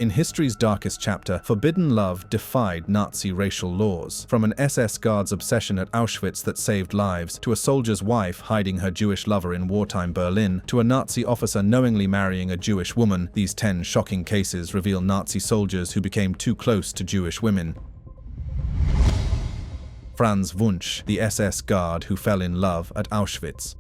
In history's darkest chapter, forbidden love defied Nazi racial laws. From an SS guard's obsession at Auschwitz that saved lives, to a soldier's wife hiding her Jewish lover in wartime Berlin, to a Nazi officer knowingly marrying a Jewish woman, these 10 shocking cases reveal Nazi soldiers who became too close to Jewish women. Franz Wunsch, the SS guard who fell in love at Auschwitz.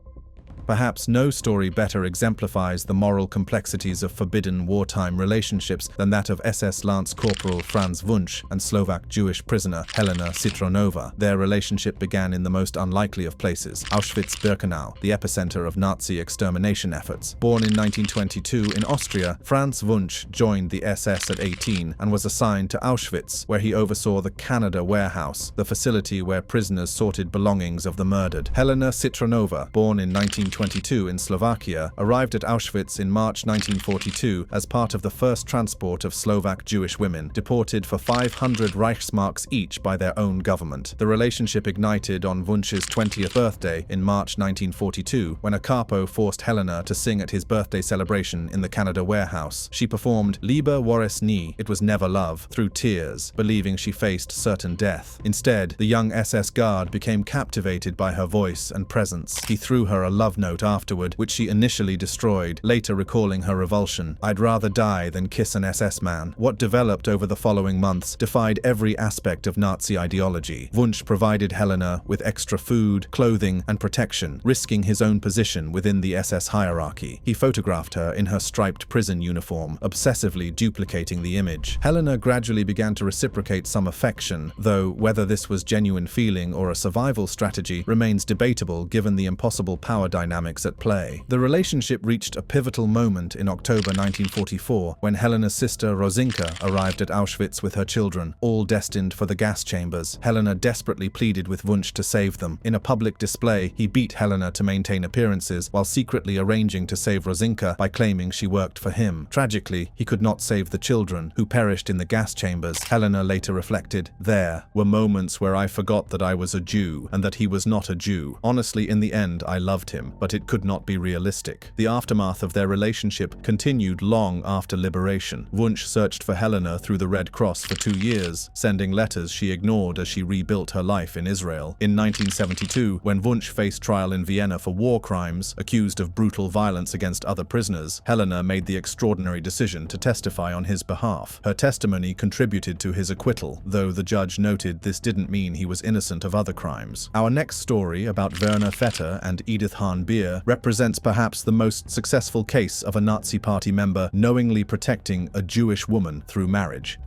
Perhaps no story better exemplifies the moral complexities of forbidden wartime relationships than that of SS Lance Corporal Franz Wunsch and Slovak Jewish prisoner Helena Citronova. Their relationship began in the most unlikely of places, Auschwitz-Birkenau, the epicenter of Nazi extermination efforts. Born in 1922 in Austria, Franz Wunsch joined the SS at 18 and was assigned to Auschwitz, where he oversaw the Canada warehouse, the facility where prisoners sorted belongings of the murdered. Helena Citronova, born in 1922 in Slovakia, arrived at Auschwitz in March 1942 as part of the first transport of Slovak Jewish women, deported for 500 Reichsmarks each by their own government. The relationship ignited on Wunsch's 20th birthday in March 1942, when a capo forced Helena to sing at his birthday celebration in the Canada warehouse. She performed Liebe war es nie, it was never love, through tears, believing she faced certain death. Instead, the young SS guard became captivated by her voice and presence. He threw her a love note afterward, which she initially destroyed, later recalling her revulsion. "I'd rather die than kiss an SS man." What developed over the following months defied every aspect of Nazi ideology. Wunsch provided Helena with extra food, clothing, and protection, risking his own position within the SS hierarchy. He photographed her in her striped prison uniform, obsessively duplicating the image. Helena gradually began to reciprocate some affection, though whether this was genuine feeling or a survival strategy remains debatable given the impossible power dynamics at play. The relationship reached a pivotal moment in October 1944 when Helena's sister Rosinka arrived at Auschwitz with her children, all destined for the gas chambers. Helena desperately pleaded with Wunsch to save them. In a public display, he beat Helena to maintain appearances while secretly arranging to save Rosinka by claiming she worked for him. Tragically, he could not save the children, who perished in the gas chambers. Helena later reflected, "There were moments where I forgot that I was a Jew and that he was not a Jew. Honestly, in the end, I loved him, but it could not be realistic." The aftermath of their relationship continued long after liberation. Wunsch searched for Helena through the Red Cross for 2 years, sending letters she ignored as she rebuilt her life in Israel. In 1972, when Wunsch faced trial in Vienna for war crimes, accused of brutal violence against other prisoners, Helena made the extraordinary decision to testify on his behalf. Her testimony contributed to his acquittal, though the judge noted this didn't mean he was innocent of other crimes. Our next story about Werner Vetter and Edith Hahn-Beer represents perhaps the most successful case of a Nazi Party member knowingly protecting a Jewish woman through marriage.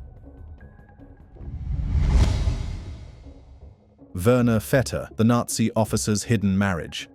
Werner Vetter, the Nazi officer's hidden marriage.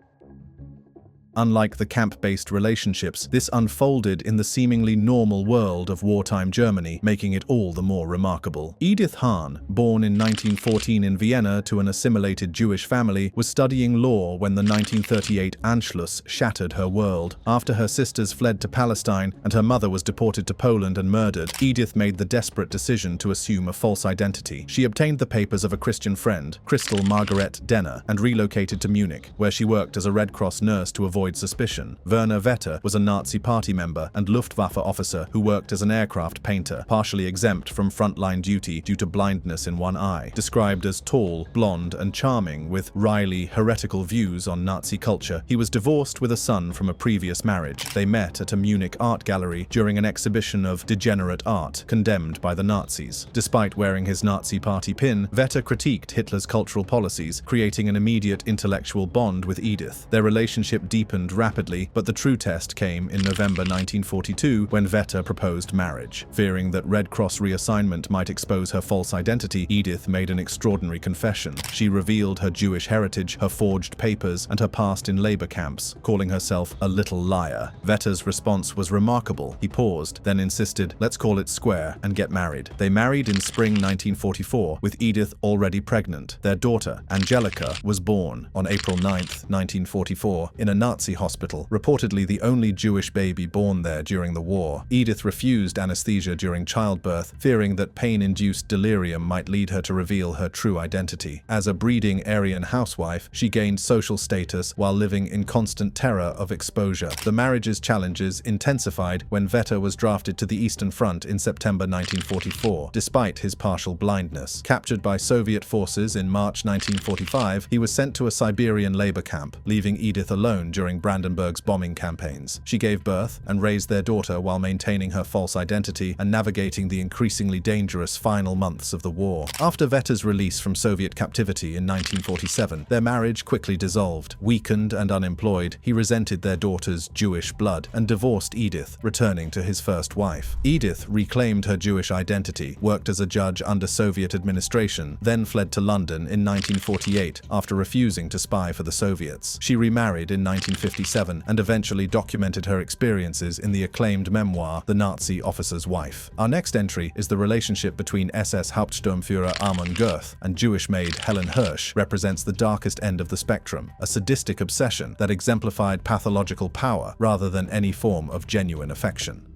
Unlike the camp-based relationships, this unfolded in the seemingly normal world of wartime Germany, making it all the more remarkable. Edith Hahn, born in 1914 in Vienna to an assimilated Jewish family, was studying law when the 1938 Anschluss shattered her world. After her sisters fled to Palestine and her mother was deported to Poland and murdered, Edith made the desperate decision to assume a false identity. She obtained the papers of a Christian friend, Christel Margaret Denner, and relocated to Munich, where she worked as a Red Cross nurse to avoid suspicion. Werner Vetter was a Nazi Party member and Luftwaffe officer who worked as an aircraft painter, partially exempt from frontline duty due to blindness in one eye. Described as tall, blonde, and charming with wryly heretical views on Nazi culture, he was divorced with a son from a previous marriage. They met at a Munich art gallery during an exhibition of degenerate art, condemned by the Nazis. Despite wearing his Nazi Party pin, Vetter critiqued Hitler's cultural policies, creating an immediate intellectual bond with Edith. Their relationship deepened rapidly, but the true test came in November 1942 when Vetter proposed marriage. Fearing that Red Cross reassignment might expose her false identity, Edith made an extraordinary confession. She revealed her Jewish heritage, her forged papers, and her past in labor camps, calling herself a little liar. Vetter's response was remarkable. He paused, then insisted, "Let's call it square and get married." They married in spring 1944, with Edith already pregnant. Their daughter, Angelica, was born on April 9, 1944, in a Nazi Nazi hospital, reportedly the only Jewish baby born there during the war. Edith refused anesthesia during childbirth, fearing that pain-induced delirium might lead her to reveal her true identity. As a breeding Aryan housewife, she gained social status while living in constant terror of exposure. The marriage's challenges intensified when Vetter was drafted to the Eastern Front in September 1944, despite his partial blindness. Captured by Soviet forces in March 1945, he was sent to a Siberian labor camp, leaving Edith alone during Brandenburg's bombing campaigns. She gave birth and raised their daughter while maintaining her false identity and navigating the increasingly dangerous final months of the war. After Vetter's release from Soviet captivity in 1947, their marriage quickly dissolved. Weakened and unemployed, he resented their daughter's Jewish blood and divorced Edith, returning to his first wife. Edith reclaimed her Jewish identity, worked as a judge under Soviet administration, then fled to London in 1948 after refusing to spy for the Soviets. She remarried in 1957 and eventually documented her experiences in the acclaimed memoir, The Nazi Officer's Wife. Our next entry is the relationship between SS Hauptsturmführer Armin Goeth and Jewish maid Helen Hirsch represents the darkest end of the spectrum, a sadistic obsession that exemplified pathological power rather than any form of genuine affection.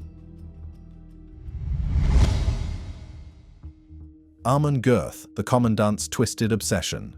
Armin Goeth, the Commandant's Twisted Obsession.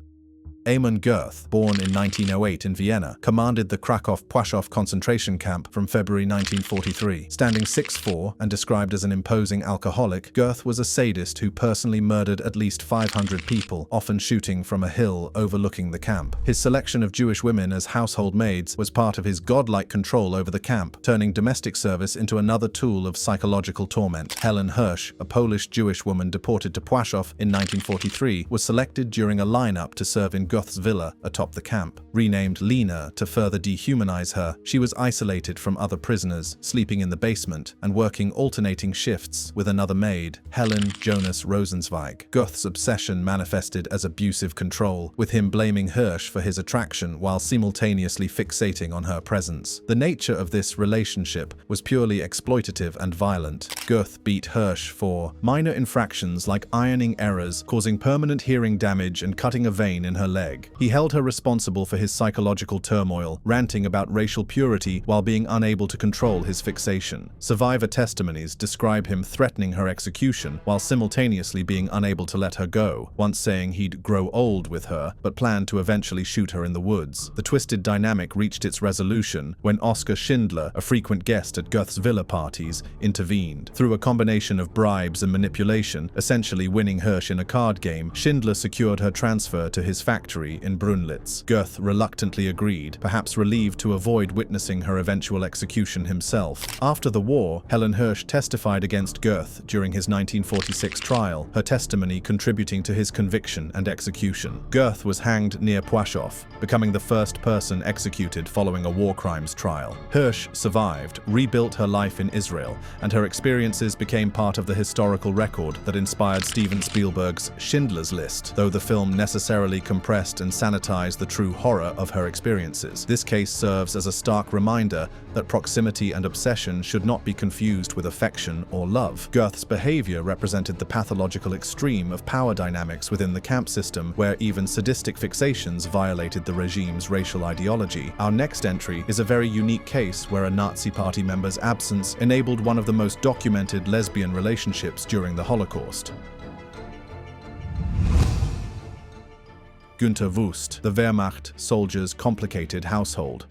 Armin Goeth, born in 1908 in Vienna, commanded the Krakow-Płaszów concentration camp from February 1943. Standing 6'4" and described as an imposing alcoholic, Goeth was a sadist who personally murdered at least 500 people, often shooting from a hill overlooking the camp. His selection of Jewish women as household maids was part of his godlike control over the camp, turning domestic service into another tool of psychological torment. Helen Hirsch, a Polish Jewish woman deported to Płaszów in 1943, was selected during a lineup to serve in Goeth's villa atop the camp. Renamed Lena to further dehumanize her, she was isolated from other prisoners, sleeping in the basement and working alternating shifts with another maid, Helen Jonas Rosenzweig. Goeth's obsession manifested as abusive control, with him blaming Hirsch for his attraction while simultaneously fixating on her presence. The nature of this relationship was purely exploitative and violent. Goeth beat Hirsch for minor infractions like ironing errors, causing permanent hearing damage and cutting a vein in her leg. He held her responsible for his psychological turmoil, ranting about racial purity while being unable to control his fixation. Survivor testimonies describe him threatening her execution while simultaneously being unable to let her go, once saying he'd grow old with her but planned to eventually shoot her in the woods. The twisted dynamic reached its resolution when Oskar Schindler, a frequent guest at Goeth's villa parties, intervened. Through a combination of bribes and manipulation, essentially winning Hirsch in a card game, Schindler secured her transfer to his factory in Brunlitz. Goeth reluctantly agreed, perhaps relieved to avoid witnessing her eventual execution himself. After the war, Helen Hirsch testified against Goeth during his 1946 trial, her testimony contributing to his conviction and execution. Goeth was hanged near Płaszów, becoming the first person executed following a war crimes trial. Hirsch survived, rebuilt her life in Israel, and her experiences became part of the historical record that inspired Steven Spielberg's Schindler's List, though the film necessarily compressed and sanitized the true horror of her experiences. This case serves as a stark reminder that proximity and obsession should not be confused with affection or love. Goeth's behavior represented the pathological extreme of power dynamics within the camp system, where even sadistic fixations violated the regime's racial ideology. Our next entry is a very unique case where a Nazi party member's absence enabled one of the most documented lesbian relationships during the Holocaust. Günter Wust, the Wehrmacht soldier's complicated household.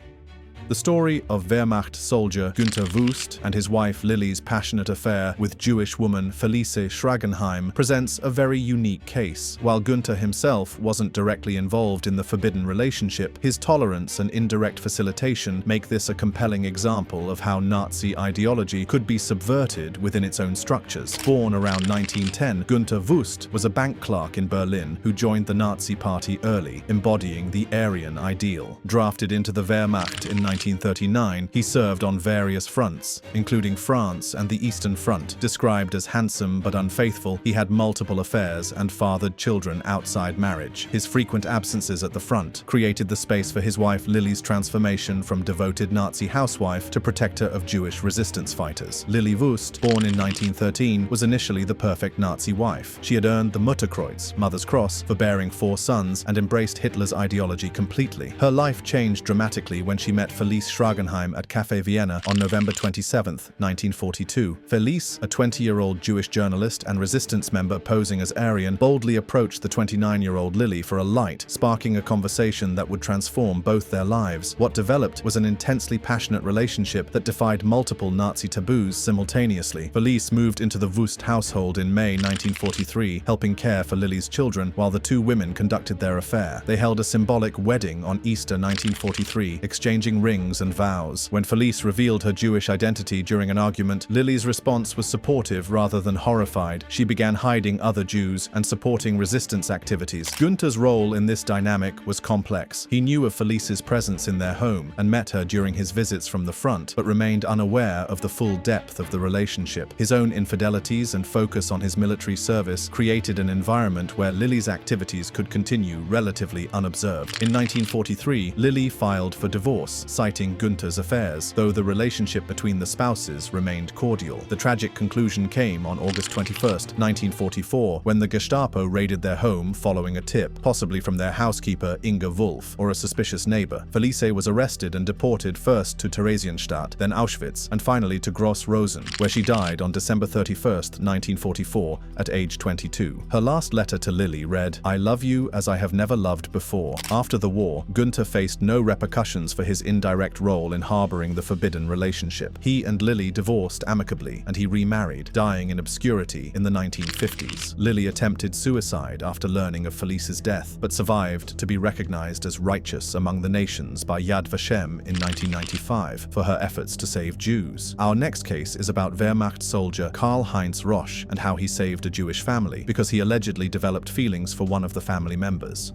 The story of Wehrmacht soldier Günter Wust and his wife Lily's passionate affair with Jewish woman Felice Schragenheim presents a very unique case. While Günter himself wasn't directly involved in the forbidden relationship, his tolerance and indirect facilitation make this a compelling example of how Nazi ideology could be subverted within its own structures. Born around 1910, Günter Wust was a bank clerk in Berlin who joined the Nazi party early, embodying the Aryan ideal. Drafted into the Wehrmacht in 1939, he served on various fronts, including France and the Eastern Front. Described as handsome but unfaithful, he had multiple affairs and fathered children outside marriage. His frequent absences at the front created the space for his wife Lily's transformation from devoted Nazi housewife to protector of Jewish resistance fighters. Lily Wust, born in 1913, was initially the perfect Nazi wife. She had earned the Mutterkreuz, Mother's Cross, for bearing 4 sons and embraced Hitler's ideology completely. Her life changed dramatically when she met Felice Schragenheim at Café Vienna on November 27, 1942. Felice, a 20-year-old Jewish journalist and resistance member posing as Aryan, boldly approached the 29-year-old Lily for a light, sparking a conversation that would transform both their lives. What developed was an intensely passionate relationship that defied multiple Nazi taboos simultaneously. Felice moved into the Wust household in May 1943, helping care for Lily's children while the two women conducted their affair. They held a symbolic wedding on Easter 1943, exchanging rings and vows. When Felice revealed her Jewish identity during an argument, Lily's response was supportive rather than horrified. She began hiding other Jews and supporting resistance activities. Günther's role in this dynamic was complex. He knew of Felice's presence in their home and met her during his visits from the front, but remained unaware of the full depth of the relationship. His own infidelities and focus on his military service created an environment where Lily's activities could continue relatively unobserved. In 1943, Lily filed for divorce, citing Günther's affairs, though the relationship between the spouses remained cordial. The tragic conclusion came on August 21, 1944, when the Gestapo raided their home following a tip, possibly from their housekeeper Inge Wolf, or a suspicious neighbor. Felice was arrested and deported first to Theresienstadt, then Auschwitz, and finally to Gross Rosen, where she died on December 31, 1944, at age 22. Her last letter to Lily read, "I love you as I have never loved before." After the war, Günther faced no repercussions for his indirect role in harboring the forbidden relationship. He and Lily divorced amicably, and he remarried, dying in obscurity in the 1950s. Lily attempted suicide after learning of Felice's death, but survived to be recognized as righteous among the nations by Yad Vashem in 1995 for her efforts to save Jews. Our next case is about Wehrmacht soldier Karl-Heinz Rosch and how he saved a Jewish family because he allegedly developed feelings for one of the family members.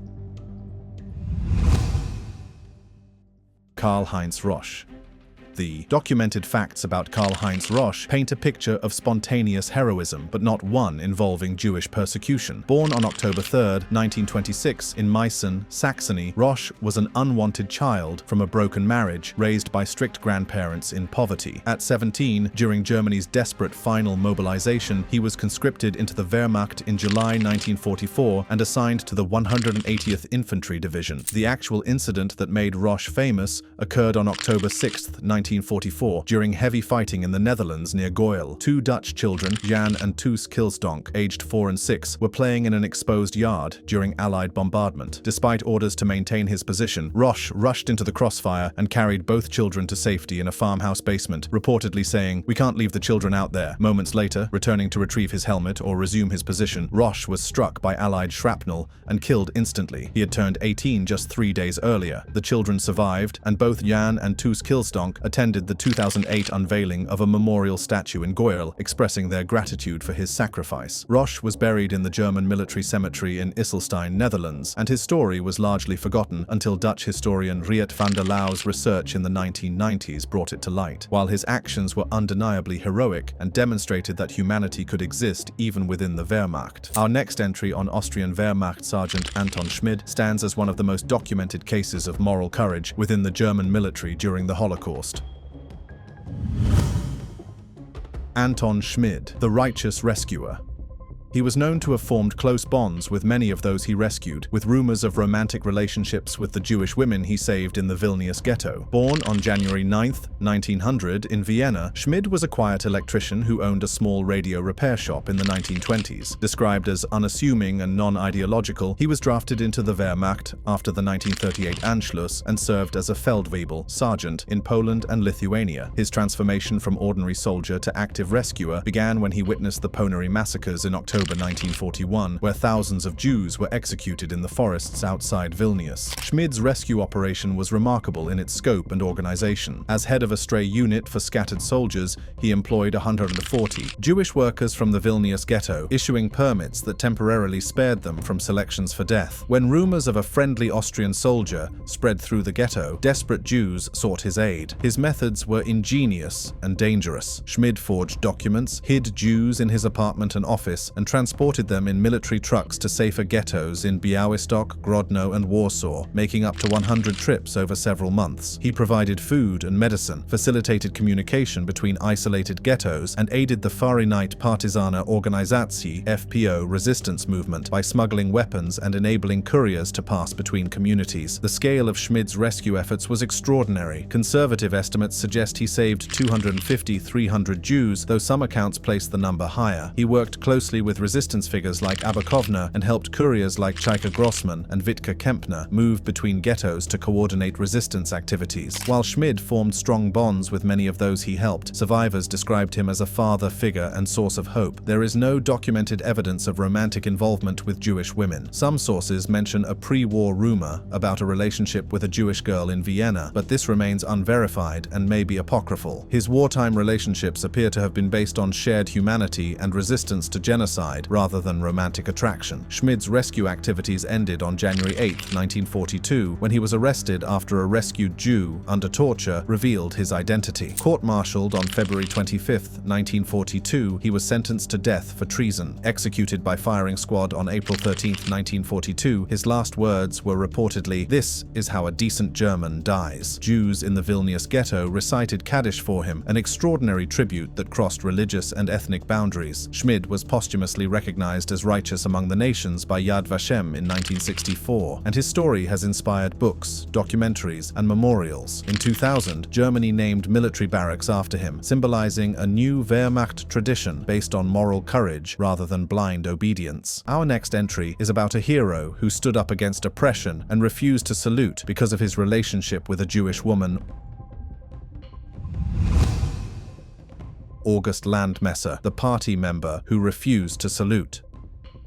Karl-Heinz Rosch. The documented facts about Karl-Heinz Rosch paint a picture of spontaneous heroism, but not one involving Jewish persecution. Born on October 3, 1926, in Meissen, Saxony, Rosch was an unwanted child from a broken marriage, raised by strict grandparents in poverty. At 17, during Germany's desperate final mobilization, he was conscripted into the Wehrmacht in July 1944 and assigned to the 180th Infantry Division. The actual incident that made Rosch famous occurred on October 6, 1944, during heavy fighting in the Netherlands near Goil. Two Dutch children, Jan and Toos Kilsdonk, aged 4 and 6, were playing in an exposed yard during Allied bombardment. Despite orders to maintain his position, Rosch rushed into the crossfire and carried both children to safety in a farmhouse basement, reportedly saying, "We can't leave the children out there." Moments later, returning to retrieve his helmet or resume his position, Rosch was struck by Allied shrapnel and killed instantly. He had turned 18 just 3 days earlier. The children survived, and both Jan and Toos Kilsdonk attended the 2008 unveiling of a memorial statue in Goil, expressing their gratitude for his sacrifice. Rosch was buried in the German military cemetery in Ijsselstein, Netherlands, and his story was largely forgotten until Dutch historian Riet van der Lauw's research in the 1990s brought it to light. While his actions were undeniably heroic and demonstrated that humanity could exist even within the Wehrmacht. Our next entry on Austrian Wehrmacht Sergeant Anton Schmid stands as one of the most documented cases of moral courage within the German military during the Holocaust. Anton Schmid, the righteous rescuer. He was known to have formed close bonds with many of those he rescued, with rumors of romantic relationships with the Jewish women he saved in the Vilnius ghetto. Born on January 9, 1900, in Vienna, Schmid was a quiet electrician who owned a small radio repair shop in the 1920s. Described as unassuming and non-ideological, he was drafted into the Wehrmacht after the 1938 Anschluss and served as a Feldwebel sergeant in Poland and Lithuania. His transformation from ordinary soldier to active rescuer began when he witnessed the Ponary massacres in October 1941, where thousands of Jews were executed in the forests outside Vilnius. Schmid's rescue operation was remarkable in its scope and organization. As head of a stray unit for scattered soldiers, he employed 140 Jewish workers from the Vilnius ghetto, issuing permits that temporarily spared them from selections for death. When rumors of a friendly Austrian soldier spread through the ghetto, desperate Jews sought his aid. His methods were ingenious and dangerous. Schmid forged documents, hid Jews in his apartment and office, and and transported them in military trucks to safer ghettos in Białystok, Grodno, and Warsaw, making up to 100 trips over several months. He provided food and medicine, facilitated communication between isolated ghettos, and aided the Farinite Partizana Organizacji (FPO) resistance movement by smuggling weapons and enabling couriers to pass between communities. The scale of Schmid's rescue efforts was extraordinary. Conservative estimates suggest he saved 250–300 Jews, though some accounts place the number higher. He worked closely with resistance figures like Abakovna and helped couriers like Chaika Grossman and Witka Kempner move between ghettos to coordinate resistance activities. While Schmid formed strong bonds with many of those he helped, survivors described him as a father figure and source of hope. There is no documented evidence of romantic involvement with Jewish women. Some sources mention a pre-war rumor about a relationship with a Jewish girl in Vienna, but this remains unverified and may be apocryphal. His wartime relationships appear to have been based on shared humanity and resistance to genocide rather than romantic attraction. Schmid's rescue activities ended on January 8, 1942, when he was arrested after a rescued Jew, under torture, revealed his identity. Court-martialed on February 25, 1942, he was sentenced to death for treason. Executed by firing squad on April 13, 1942, his last words were reportedly, "This is how a decent German dies." Jews in the Vilnius ghetto recited Kaddish for him, an extraordinary tribute that crossed religious and ethnic boundaries. Schmid was posthumously recognized as righteous among the nations by Yad Vashem in 1964, and his story has inspired books, documentaries, and memorials. In 2000, Germany named military barracks after him, symbolizing a new Wehrmacht tradition based on moral courage rather than blind obedience. Our next entry is about a hero who stood up against oppression and refused to salute because of his relationship with a Jewish woman. August Landmesser, the party member who refused to salute.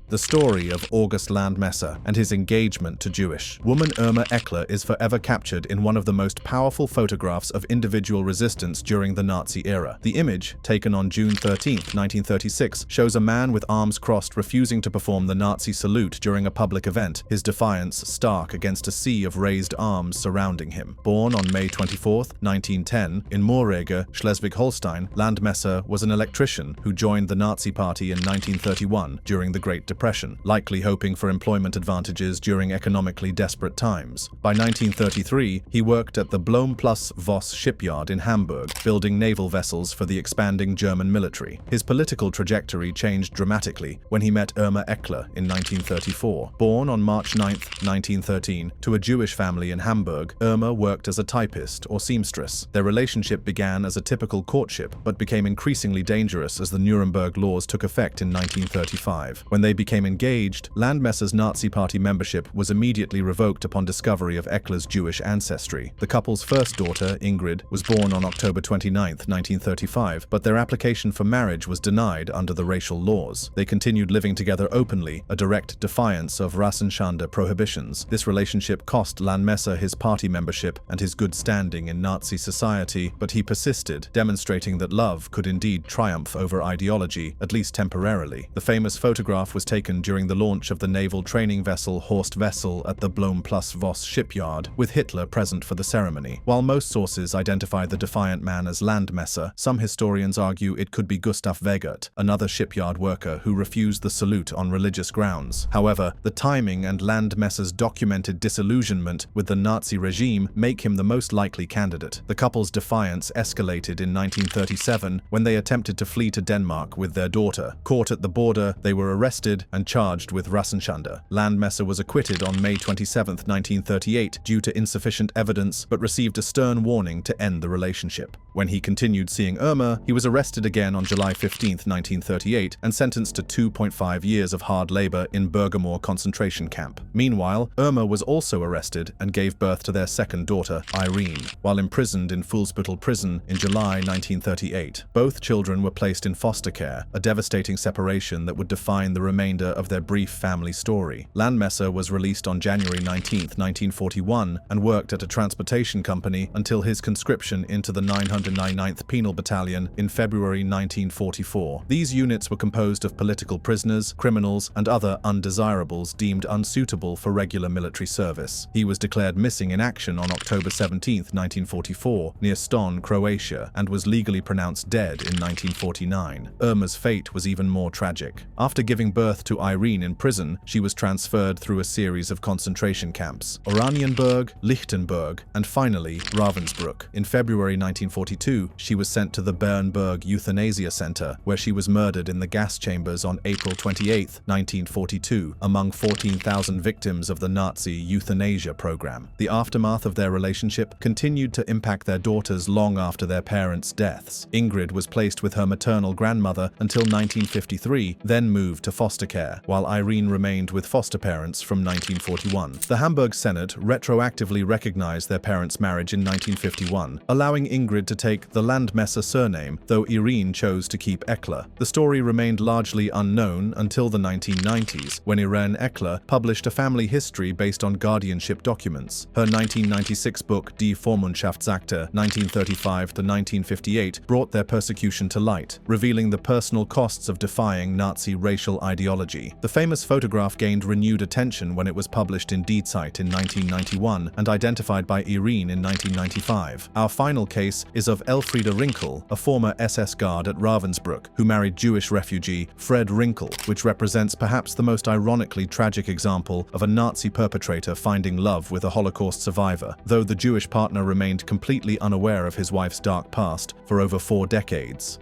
The story of August Landmesser and his engagement to Jewish woman Irma Eckler is forever captured in one of the most powerful photographs of individual resistance during the Nazi era. The image, taken on June 13, 1936, shows a man with arms crossed refusing to perform the Nazi salute during a public event, his defiance stark against a sea of raised arms surrounding him. Born on May 24, 1910, in Moorege, Schleswig-Holstein, Landmesser was an electrician who joined the Nazi Party in 1931 during the Great Depression, likely hoping for employment advantages during economically desperate times. By 1933, he worked at the Blom plus Voss shipyard in Hamburg, building naval vessels for the expanding German military. His political trajectory changed dramatically when he met Irma Eckler in 1934. Born on March 9, 1913, to a Jewish family in Hamburg, Irma worked as a typist or seamstress. Their relationship began as a typical courtship, but became increasingly dangerous as the Nuremberg laws took effect in 1935. When they became engaged, Landmesser's Nazi Party membership was immediately revoked upon discovery of Eckler's Jewish ancestry. The couple's first daughter, Ingrid, was born on October 29, 1935, but their application for marriage was denied under the racial laws. They continued living together openly, a direct defiance of Rassenschande prohibitions. This relationship cost Landmesser his party membership and his good standing in Nazi society, but he persisted, demonstrating that love could indeed triumph over ideology, at least temporarily. The famous photograph was taken during the launch of the naval training vessel Horst Wessel at the Blom plus Voss shipyard, with Hitler present for the ceremony. While most sources identify the defiant man as Landmesser, some historians argue it could be Gustav Wegert, another shipyard worker who refused the salute on religious grounds. However, the timing and Landmesser's documented disillusionment with the Nazi regime make him the most likely candidate. The couple's defiance escalated in 1937 when they attempted to flee to Denmark with their daughter. Caught at the border, they were arrested and charged with Rassenschande. Landmesser was acquitted on May 27, 1938 due to insufficient evidence, but received a stern warning to end the relationship. When he continued seeing Irma, he was arrested again on July 15, 1938 and sentenced to 2.5 years of hard labor in Bergamo concentration camp. Meanwhile, Irma was also arrested and gave birth to their second daughter, Irene, while imprisoned in Fuhlsbüttel prison in July 1938. Both children were placed in foster care, a devastating separation that would define the remainder of their brief family story. Landmesser was released on January 19, 1941, and worked at a transportation company until his conscription into the 900 199th Penal Battalion in February 1944. These units were composed of political prisoners, criminals, and other undesirables deemed unsuitable for regular military service. He was declared missing in action on October 17, 1944, near Ston, Croatia, and was legally pronounced dead in 1949. Irma's fate was even more tragic. After giving birth to Irene in prison, she was transferred through a series of concentration camps: Oranienburg, Lichtenberg, and finally Ravensbrück. In February 1942, she was sent to the Bernburg Euthanasia Center, where she was murdered in the gas chambers on April 28, 1942, among 14,000 victims of the Nazi euthanasia program. The aftermath of their relationship continued to impact their daughters long after their parents' deaths. Ingrid was placed with her maternal grandmother until 1953, then moved to foster care, while Irene remained with foster parents from 1941. The Hamburg Senate retroactively recognized their parents' marriage in 1951, allowing Ingrid to take the Landmesser surname, though Irene chose to keep Eckler. The story remained largely unknown until the 1990s, when Irene Eckler published a family history based on guardianship documents. Her 1996 book Die Vormundschaftsakte 1935–1958 brought their persecution to light, revealing the personal costs of defying Nazi racial ideology. The famous photograph gained renewed attention when it was published in Die Zeit in 1991 and identified by Irene in 1995. Our final case is of Elfriede Rinkel, a former SS guard at Ravensbrück, who married Jewish refugee Fred Rinkel, which represents perhaps the most ironically tragic example of a Nazi perpetrator finding love with a Holocaust survivor, though the Jewish partner remained completely unaware of his wife's dark past for over 4 decades.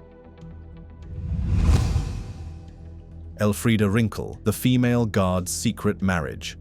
Elfriede Rinkel, the female guard's secret marriage.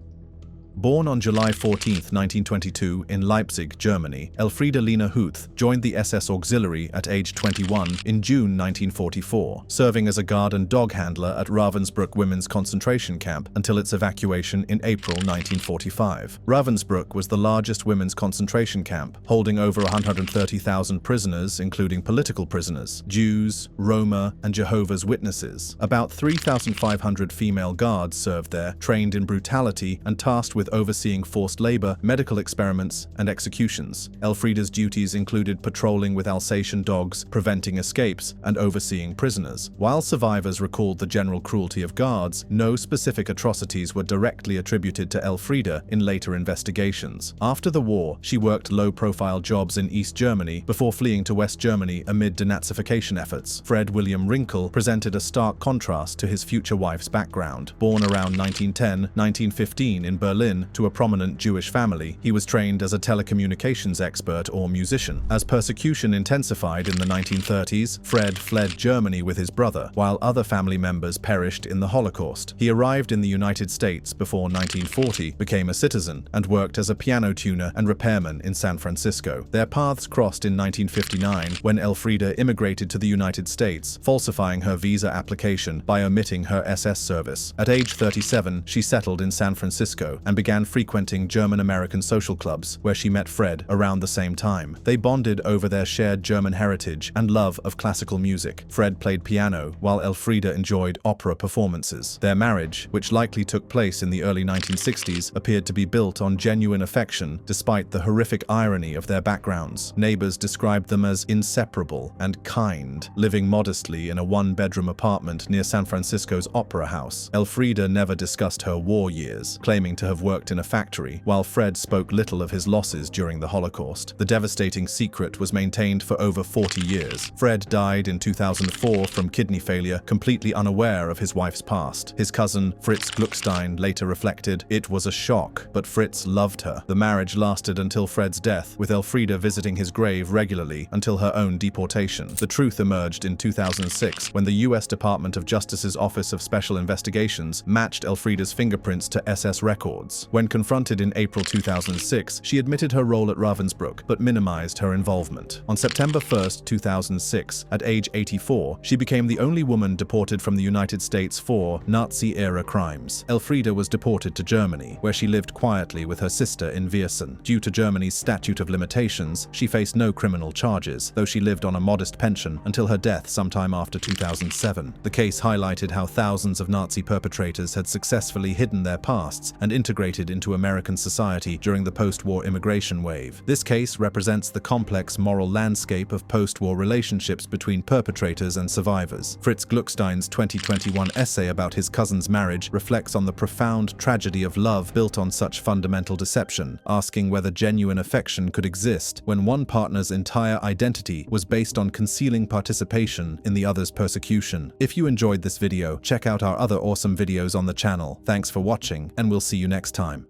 Born on July 14, 1922 in Leipzig, Germany, Elfriede Lena Huth joined the SS Auxiliary at age 21 in June 1944, serving as a guard and dog handler at Ravensbrück Women's Concentration Camp until its evacuation in April 1945. Ravensbrück was the largest women's concentration camp, holding over 130,000 prisoners, including political prisoners, Jews, Roma, and Jehovah's Witnesses. About 3,500 female guards served there, trained in brutality and tasked with overseeing forced labor, medical experiments, and executions. Elfriede's duties included patrolling with Alsatian dogs, preventing escapes, and overseeing prisoners. While survivors recalled the general cruelty of guards, no specific atrocities were directly attributed to Elfriede in later investigations. After the war, she worked low-profile jobs in East Germany before fleeing to West Germany amid denazification efforts. Fred William Rinkel presented a stark contrast to his future wife's background. Born around 1910-1915 in Berlin to a prominent Jewish family, he was trained as a telecommunications expert or musician. As persecution intensified in the 1930s, Fred fled Germany with his brother, while other family members perished in the Holocaust. He arrived in the United States before 1940, became a citizen, and worked as a piano tuner and repairman in San Francisco. Their paths crossed in 1959 when Elfriede immigrated to the United States, falsifying her visa application by omitting her SS service. At age 37, she settled in San Francisco and began frequenting German-American social clubs, where she met Fred around the same time. They bonded over their shared German heritage and love of classical music. Fred played piano, while Elfriede enjoyed opera performances. Their marriage, which likely took place in the early 1960s, appeared to be built on genuine affection, despite the horrific irony of their backgrounds. Neighbors described them as inseparable and kind, living modestly in a one-bedroom apartment near San Francisco's Opera House. Elfriede never discussed her war years, claiming to have worked in a factory, while Fred spoke little of his losses during the Holocaust. The devastating secret was maintained for over 40 years. Fred died in 2004 from kidney failure, completely unaware of his wife's past. His cousin, Fritz Gluckstein, later reflected, "It was a shock, but Fritz loved her." The marriage lasted until Fred's death, with Elfriede visiting his grave regularly until her own deportation. The truth emerged in 2006 when the U.S. Department of Justice's Office of Special Investigations matched Elfriede's fingerprints to SS records. When confronted in April 2006, she admitted her role at Ravensbrück, but minimized her involvement. On September 1, 2006, at age 84, she became the only woman deported from the United States for Nazi-era crimes. Elfriede was deported to Germany, where she lived quietly with her sister in Viersen. Due to Germany's statute of limitations, she faced no criminal charges, though she lived on a modest pension until her death sometime after 2007. The case highlighted how thousands of Nazi perpetrators had successfully hidden their pasts and integrated integrated into American society during the post-war immigration wave. This case represents the complex moral landscape of post-war relationships between perpetrators and survivors. Fritz Gluckstein's 2021 essay about his cousin's marriage reflects on the profound tragedy of love built on such fundamental deception, asking whether genuine affection could exist when one partner's entire identity was based on concealing participation in the other's persecution. If you enjoyed this video, check out our other awesome videos on the channel. Thanks for watching, and we'll see you next time.